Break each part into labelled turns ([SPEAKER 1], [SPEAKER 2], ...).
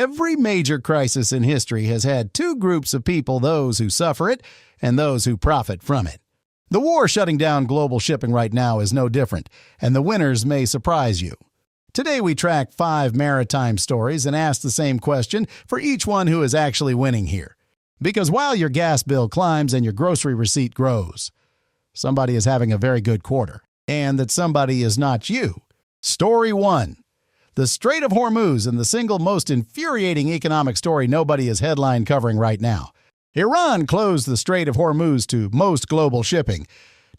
[SPEAKER 1] Every major crisis in history has had two groups of people, those who suffer it and those who profit from it. The war shutting down global shipping right now is no different, and the winners may surprise you. Today we track 5 maritime stories and ask the same question for each one who is actually winning here. Because while your gas bill climbs and your grocery receipt grows, somebody is having a very good quarter, and that somebody is not you. Story 1. The Strait of Hormuz and the single most infuriating economic story nobody is headline covering right now. Iran closed the Strait of Hormuz to most global shipping.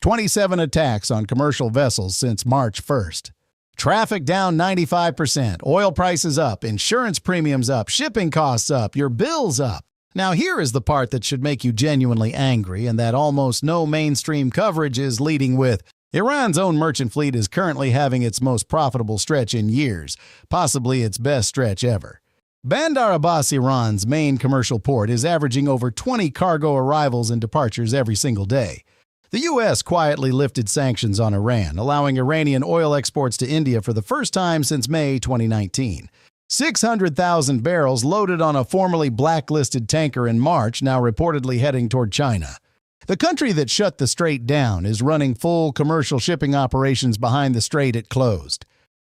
[SPEAKER 1] 27 attacks on commercial vessels since March 1st. Traffic down 95%, oil prices up, insurance premiums up, shipping costs up, your bills up. Now here is the part that should make you genuinely angry and that almost no mainstream coverage is leading with. Iran's own merchant fleet is currently having its most profitable stretch in years, possibly its best stretch ever. Bandar Abbas, Iran's main commercial port, is averaging over 20 cargo arrivals and departures every single day. The U.S. quietly lifted sanctions on Iran, allowing Iranian oil exports to India for the first time since May 2019. 600,000 barrels loaded on a formerly blacklisted tanker in March, now reportedly heading toward China. The country that shut the strait down is running full commercial shipping operations behind the strait it closed.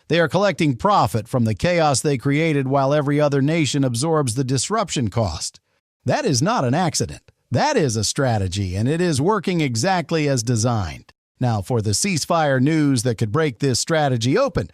[SPEAKER 1] They are collecting profit from the chaos they created while every other nation absorbs the disruption cost. That is not an accident. That is a strategy, and it is working exactly as designed. Now, for the ceasefire news that could break this strategy open,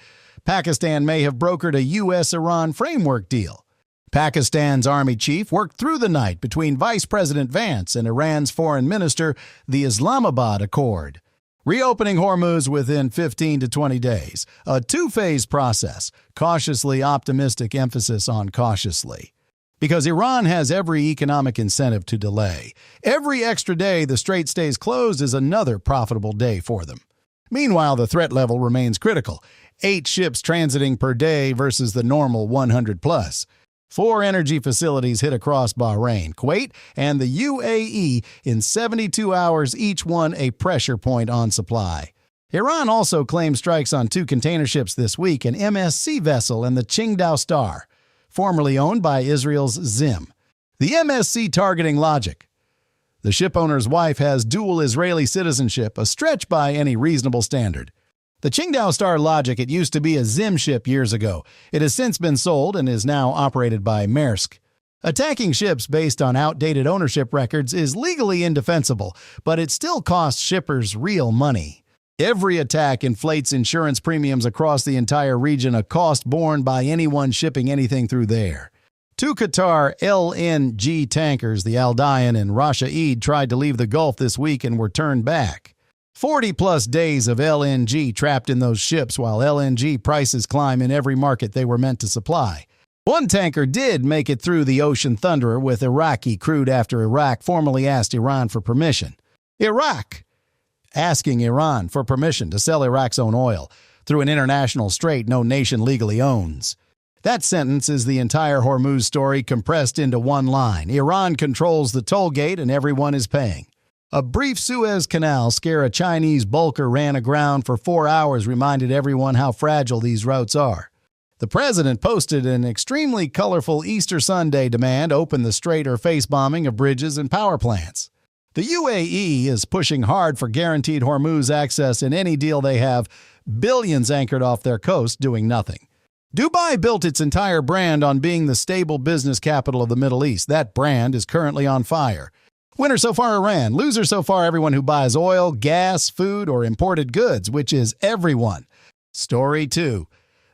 [SPEAKER 1] Pakistan may have brokered a U.S.-Iran framework deal. Pakistan's army chief worked through the night between Vice President Vance and Iran's foreign minister, the Islamabad Accord, reopening Hormuz within 15 to 20 days, a two-phase process, cautiously optimistic emphasis on cautiously. Because Iran has every economic incentive to delay. Every extra day the strait stays closed is another profitable day for them. Meanwhile, the threat level remains critical, 8 ships transiting per day versus the normal 100 plus. 4 energy facilities hit across Bahrain, Kuwait, and the UAE in 72 hours, each one a pressure point on supply. Iran also claimed strikes on 2 container ships this week, an MSC vessel and the Qingdao Star, formerly owned by Israel's Zim. The MSC targeting logic. The shipowner's wife has dual Israeli citizenship, a stretch by any reasonable standard. The Qingdao Star logic, it used to be a Zim ship years ago. It has since been sold and is now operated by Maersk. Attacking ships based on outdated ownership records is legally indefensible, but it still costs shippers real money. Every attack inflates insurance premiums across the entire region, a cost borne by anyone shipping anything through there. 2 Qatar LNG tankers, the Al Dayan and Rasha Eid, tried to leave the Gulf this week and were turned back. 40-plus days of LNG trapped in those ships while LNG prices climb in every market they were meant to supply. One tanker did make it through the Ocean Thunderer with Iraqi crude after Iraq formally asked Iran for permission. Iraq asking Iran for permission to sell Iraq's own oil through an international strait no nation legally owns. That sentence is the entire Hormuz story compressed into one line. Iran controls the toll gate and everyone is paying. A brief Suez Canal scare a Chinese bulker ran aground for 4 hours reminded everyone how fragile these routes are. The president posted an extremely colorful Easter Sunday demand: open the strait or face bombing of bridges and power plants. The UAE is pushing hard for guaranteed Hormuz access in any deal they have, billions anchored off their coast doing nothing. Dubai built its entire brand on being the stable business capital of the Middle East. That brand is currently on fire. Winner so far Iran, loser so far everyone who buys oil, gas, food, or imported goods, which is everyone. Story 2.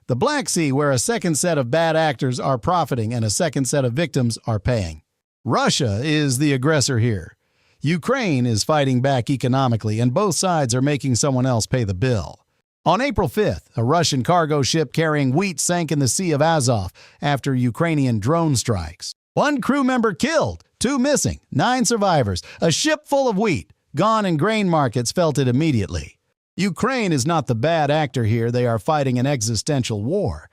[SPEAKER 1] The Black Sea, where a second set of bad actors are profiting and a second set of victims are paying. Russia is the aggressor here. Ukraine is fighting back economically, and both sides are making someone else pay the bill. On April 5th, a Russian cargo ship carrying wheat sank in the Sea of Azov after Ukrainian drone strikes. 1 crew member killed, 2 missing, 9 survivors, a ship full of wheat. Gone, and grain markets felt it immediately. Ukraine is not the bad actor here. They are fighting an existential war.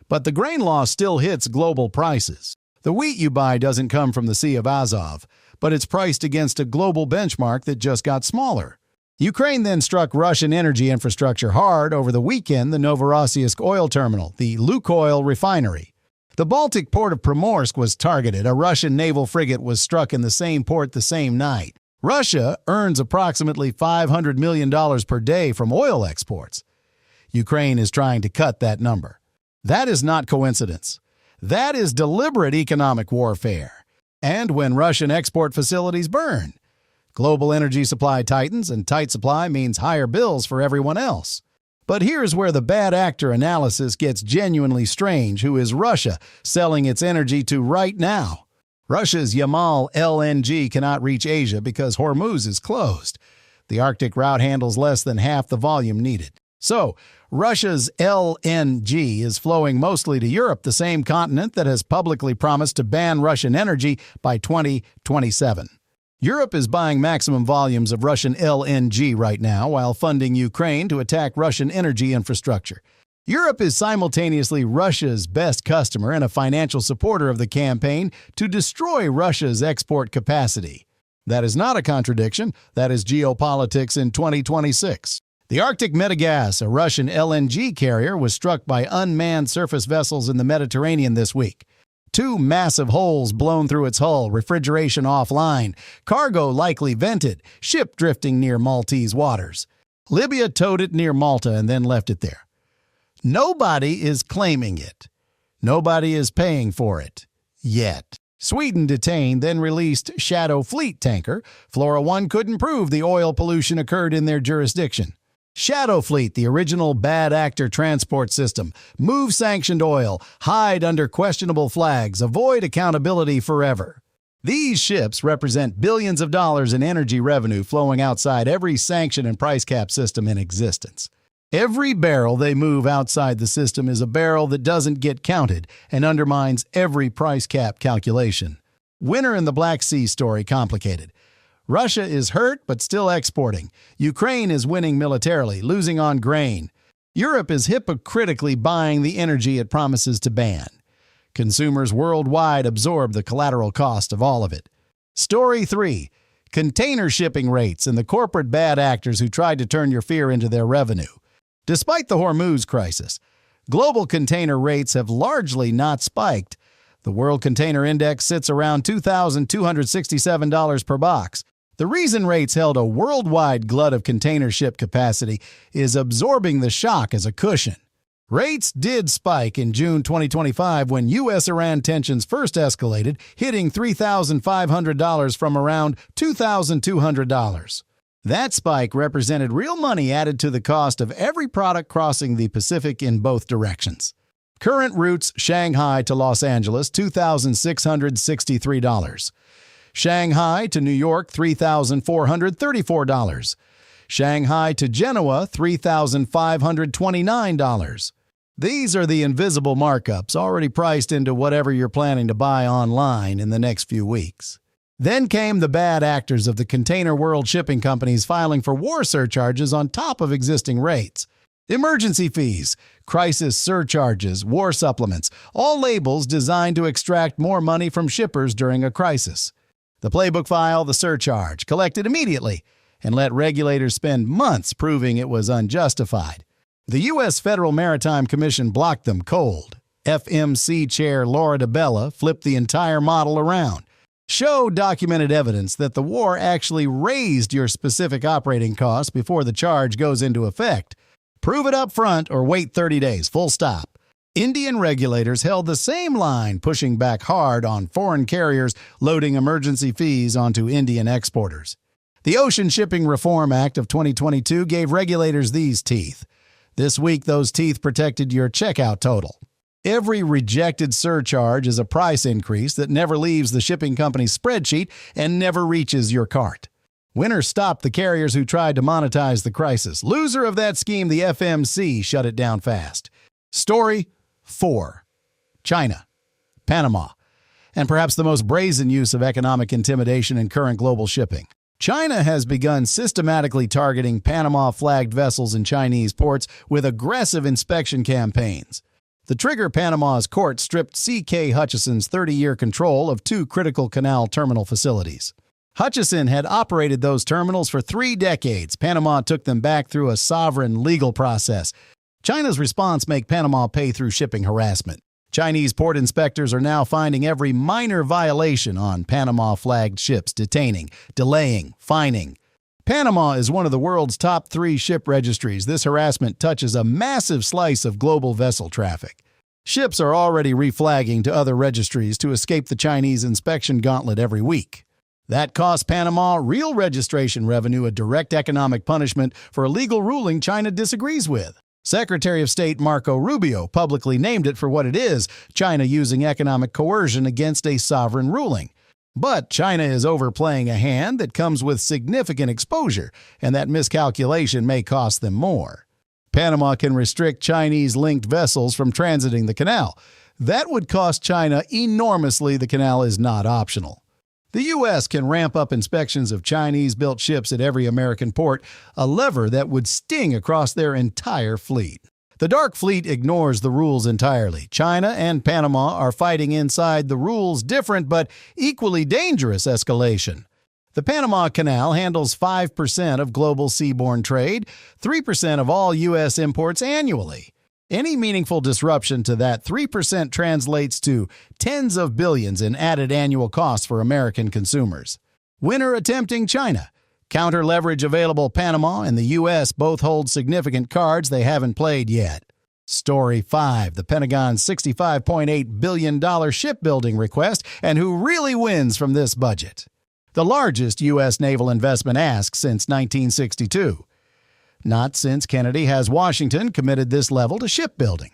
[SPEAKER 1] But the grain loss still hits global prices. The wheat you buy doesn't come from the Sea of Azov, but it's priced against a global benchmark that just got smaller. Ukraine then struck Russian energy infrastructure hard over the weekend, the Novorossiysk oil terminal, the Lukoil refinery. The Baltic port of Primorsk was targeted. A Russian naval frigate was struck in the same port the same night. Russia earns approximately $500 million per day from oil exports. Ukraine is trying to cut that number. That is not coincidence. That is deliberate economic warfare. And when Russian export facilities burn, global energy supply tightens, and tight supply means higher bills for everyone else. But here's where the bad actor analysis gets genuinely strange. Who is Russia selling its energy to right now? Russia's Yamal LNG cannot reach Asia because Hormuz is closed. The Arctic route handles less than half the volume needed. So, Russia's LNG is flowing mostly to Europe, the same continent that has publicly promised to ban Russian energy by 2027. Europe is buying maximum volumes of Russian LNG right now while funding Ukraine to attack Russian energy infrastructure. Europe is simultaneously Russia's best customer and a financial supporter of the campaign to destroy Russia's export capacity. That is not a contradiction. That is geopolitics in 2026. The Arctic Medegas, a Russian LNG carrier, was struck by unmanned surface vessels in the Mediterranean this week. 2 massive holes blown through its hull, refrigeration offline, cargo likely vented, ship drifting near Maltese waters. Libya towed it near Malta and then left it there. Nobody is claiming it. Nobody is paying for it. Yet. Sweden detained, then released Shadow Fleet tanker. Flora 1 couldn't prove the oil pollution occurred in their jurisdiction. Shadow Fleet, the original bad actor transport system. Move sanctioned oil, hide under questionable flags, avoid accountability forever. These ships represent billions of dollars in energy revenue flowing outside every sanction and price cap system in existence. Every barrel they move outside the system is a barrel that doesn't get counted and undermines every price cap calculation. Winter in the Black Sea story complicated. Russia is hurt but still exporting. Ukraine is winning militarily, losing on grain. Europe is hypocritically buying the energy it promises to ban. Consumers worldwide absorb the collateral cost of all of it. Story 3. Container shipping rates and the corporate bad actors who tried to turn your fear into their revenue. Despite the Hormuz crisis, global container rates have largely not spiked. The World Container Index sits around $2,267 per box. The reason rates held a worldwide glut of container ship capacity is absorbing the shock as a cushion. Rates did spike in June 2025 when U.S.-Iran tensions first escalated, hitting $3,500 from around $2,200. That spike represented real money added to the cost of every product crossing the Pacific in both directions. Current routes Shanghai to Los Angeles, $2,663. Shanghai to New York, $3,434. Shanghai to Genoa, $3,529. These are the invisible markups already priced into whatever you're planning to buy online in the next few weeks. Then came the bad actors of the container world shipping companies filing for war surcharges on top of existing rates. Emergency fees, crisis surcharges, war supplements, all labels designed to extract more money from shippers during a crisis. The playbook file, the surcharge, collected immediately, and let regulators spend months proving it was unjustified. The U.S. Federal Maritime Commission blocked them cold. FMC Chair Laura DiBella flipped the entire model around. Show documented evidence that the war actually raised your specific operating costs before the charge goes into effect. Prove it up front or wait 30 days, full stop. Indian regulators held the same line, pushing back hard on foreign carriers loading emergency fees onto Indian exporters. The Ocean Shipping Reform Act of 2022 gave regulators these teeth. This week, those teeth protected your checkout total. Every rejected surcharge is a price increase that never leaves the shipping company's spreadsheet and never reaches your cart. Winner stopped the carriers who tried to monetize the crisis. Loser of that scheme, the FMC, shut it down fast. Story 4. China, Panama, and perhaps the most brazen use of economic intimidation in current global shipping. China has begun systematically targeting Panama-flagged vessels in Chinese ports with aggressive inspection campaigns. The trigger Panama's court stripped C.K. Hutchison's 30-year control of 2 critical canal terminal facilities. Hutchison had operated those terminals for 3 decades. Panama took them back through a sovereign legal process. China's response made Panama pay through shipping harassment. Chinese port inspectors are now finding every minor violation on Panama-flagged ships, detaining, delaying, fining. Panama is one of the world's top 3 ship registries. This harassment touches a massive slice of global vessel traffic. Ships are already reflagging to other registries to escape the Chinese inspection gauntlet every week. That costs Panama real registration revenue, a direct economic punishment for a legal ruling China disagrees with. Secretary of State Marco Rubio publicly named it for what it is, China using economic coercion against a sovereign ruling. But China is overplaying a hand that comes with significant exposure, and that miscalculation may cost them more. Panama can restrict Chinese-linked vessels from transiting the canal. That would cost China enormously. The canal is not optional. The U.S. can ramp up inspections of Chinese-built ships at every American port, a lever that would sting across their entire fleet. The dark fleet ignores the rules entirely. China and Panama are fighting inside the rules different but equally dangerous escalation. The Panama Canal handles 5% of global seaborne trade, 3% of all U.S. imports annually. Any meaningful disruption to that 3% translates to tens of billions in added annual costs for American consumers. Winner attempting China. Counter-leverage available. Panama and the U.S. both hold significant cards they haven't played yet. Story 5. The Pentagon's $65.8 billion shipbuilding request and who really wins from this budget. The largest U.S. naval investment ask since 1962. Not since Kennedy has Washington committed this level to shipbuilding.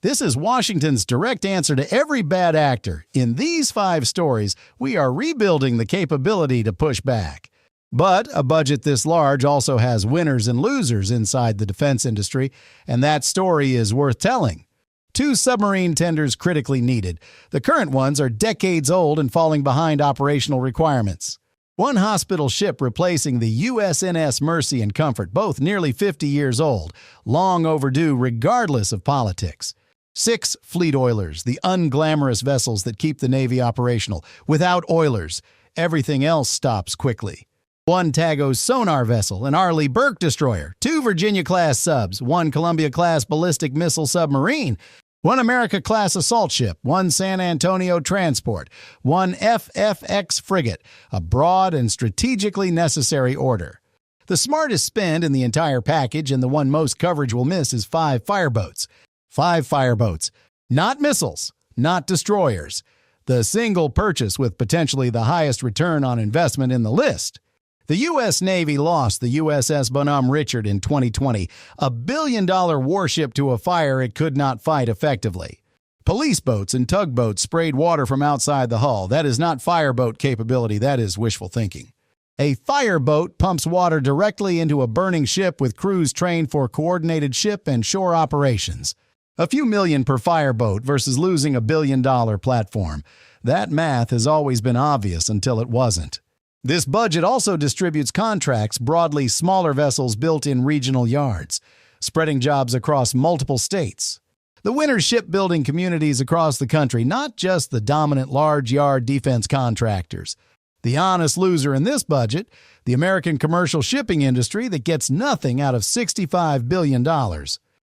[SPEAKER 1] This is Washington's direct answer to every bad actor. In these 5 stories, we are rebuilding the capability to push back. But a budget this large also has winners and losers inside the defense industry, and that story is worth telling. 2 submarine tenders critically needed. The current ones are decades old and falling behind operational requirements. 1 hospital ship replacing the USNS Mercy and Comfort, both nearly 50 years old, long overdue regardless of politics. 6 fleet oilers, the unglamorous vessels that keep the Navy operational. Without oilers, everything else stops quickly. 1 Tagos sonar vessel, an Arleigh Burke destroyer, 2 Virginia-class subs, 1 Columbia-class ballistic missile submarine, 1 America-class assault ship, 1 San Antonio transport, 1 FFX frigate, a broad and strategically necessary order. The smartest spend in the entire package and the one most coverage will miss is 5 fireboats. 5 fireboats. Not missiles, not destroyers. The single purchase with potentially the highest return on investment in the list. The U.S. Navy lost the USS Bonhomme Richard in 2020, a billion-dollar warship to a fire it could not fight effectively. Police boats and tugboats sprayed water from outside the hull. That is not fireboat capability, that is wishful thinking. A fireboat pumps water directly into a burning ship with crews trained for coordinated ship and shore operations. A few million per fireboat versus losing a billion-dollar platform. That math has always been obvious until it wasn't. This budget also distributes contracts, broadly smaller vessels built in regional yards, spreading jobs across multiple states. The winner's shipbuilding communities across the country, not just the dominant large yard defense contractors. The honest loser in this budget, the American commercial shipping industry that gets nothing out of $65 billion.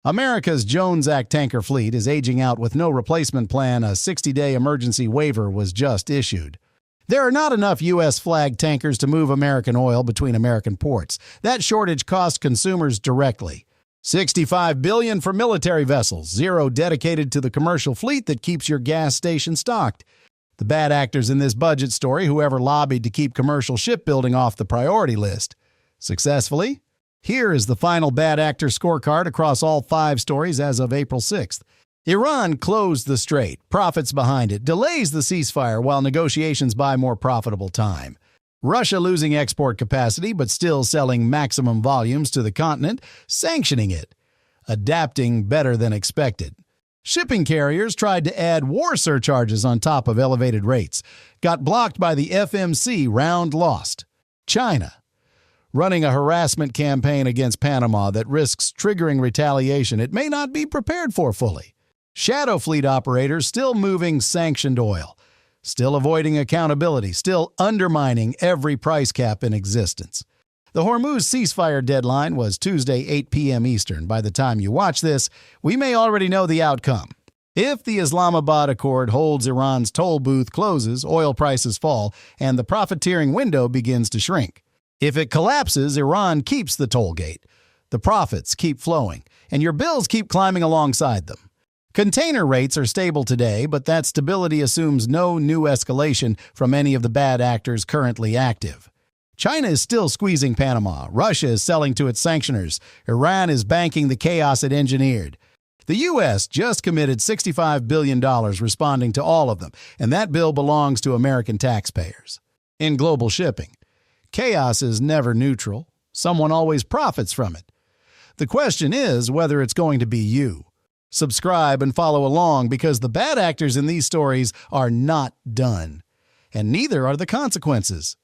[SPEAKER 1] America's Jones Act tanker fleet is aging out with no replacement plan. A 60-day emergency waiver was just issued. There are not enough U.S.-flagged tankers to move American oil between American ports. That shortage costs consumers directly. $65 billion for military vessels, 0 dedicated to the commercial fleet that keeps your gas station stocked. The bad actors in this budget story, whoever lobbied to keep commercial shipbuilding off the priority list. Successfully? Here is the final bad actor scorecard across all 5 stories as of April 6th. Iran closed the strait, profits behind it, delays the ceasefire while negotiations buy more profitable time. Russia losing export capacity but still selling maximum volumes to the continent, sanctioning it. Adapting better than expected. Shipping carriers tried to add war surcharges on top of elevated rates. Got blocked by the FMC, round lost. China. Running a harassment campaign against Panama that risks triggering retaliation it may not be prepared for fully. Shadow fleet operators still moving sanctioned oil, still avoiding accountability, still undermining every price cap in existence. The Hormuz ceasefire deadline was Tuesday, 8 p.m. Eastern. By the time you watch this, we may already know the outcome. If the Islamabad Accord holds, Iran's toll booth closes, oil prices fall, and the profiteering window begins to shrink. If it collapses, Iran keeps the toll gate. The profits keep flowing, and your bills keep climbing alongside them. Container rates are stable today, but that stability assumes no new escalation from any of the bad actors currently active. China is still squeezing Panama, Russia is selling to its sanctioners, Iran is banking the chaos it engineered. The U.S. just committed $65 billion responding to all of them, and that bill belongs to American taxpayers. In global shipping, chaos is never neutral. Someone always profits from it. The question is whether it's going to be you. Subscribe and follow along because the bad actors in these stories are not done. And neither are the consequences.